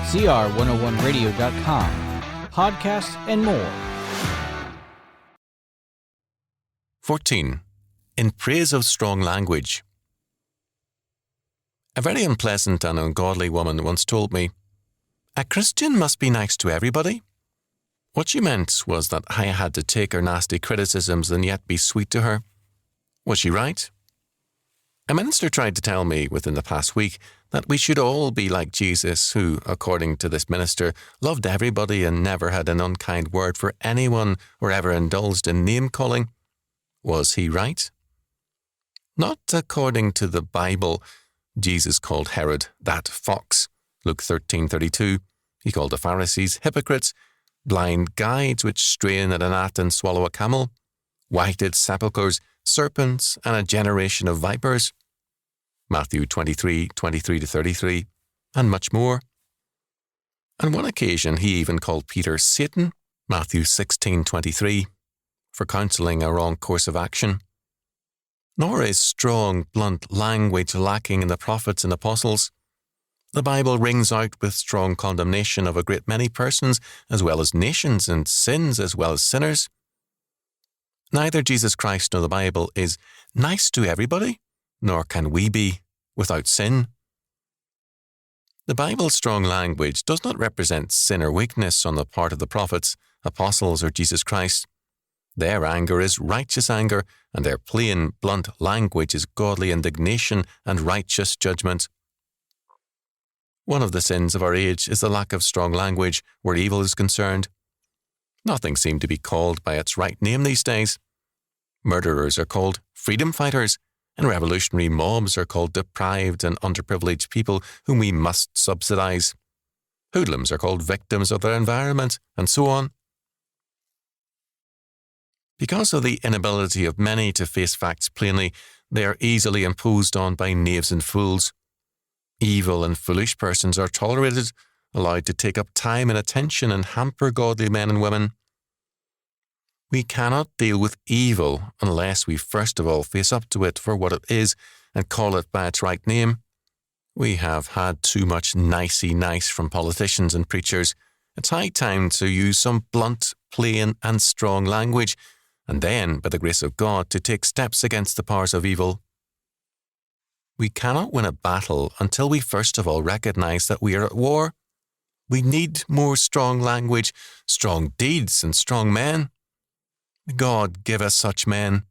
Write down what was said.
CR101radio.com, podcasts, and more. 14. In praise of strong language. A very unpleasant and ungodly woman once told me, "A Christian must be nice to everybody." What she meant was that I had to take her nasty criticisms and yet be sweet to her. Was she right? A minister tried to tell me within the past week that we should all be like Jesus, who, according to this minister, loved everybody and never had an unkind word for anyone or ever indulged in name-calling. Was he right? Not according to the Bible. Jesus called Herod that fox, Luke 13:32. He called the Pharisees hypocrites, blind guides which strain at a gnat and swallow a camel, whited sepulchres, serpents, and a generation of vipers. Matthew 23:23-33, and much more. On one occasion, he even called Peter Satan, Matthew 16:23, for counselling a wrong course of action. Nor is strong, blunt language lacking in the prophets and apostles. The Bible rings out with strong condemnation of a great many persons, as well as nations, and sins as well as sinners. Neither Jesus Christ nor the Bible is nice to everybody, nor can we be without sin. The Bible's strong language does not represent sin or weakness on the part of the prophets, apostles, or Jesus Christ. Their anger is righteous anger, and their plain, blunt language is godly indignation and righteous judgment. One of the sins of our age is the lack of strong language where evil is concerned. Nothing seems to be called by its right name these days. Murderers are called freedom fighters, and revolutionary mobs are called deprived and underprivileged people whom we must subsidize. Hoodlums are called victims of their environment, and so on. Because of the inability of many to face facts plainly, they are easily imposed on by knaves and fools. Evil and foolish persons are tolerated, allowed to take up time and attention and hamper godly men and women. We cannot deal with evil unless we first of all face up to it for what it is and call it by its right name. We have had too much nicey nice from politicians and preachers. It's high time to use some blunt, plain and strong language, and then, by the grace of God, to take steps against the powers of evil. We cannot win a battle until we first of all recognize that we are at war. We need more strong language, strong deeds, and strong men. God give us such men.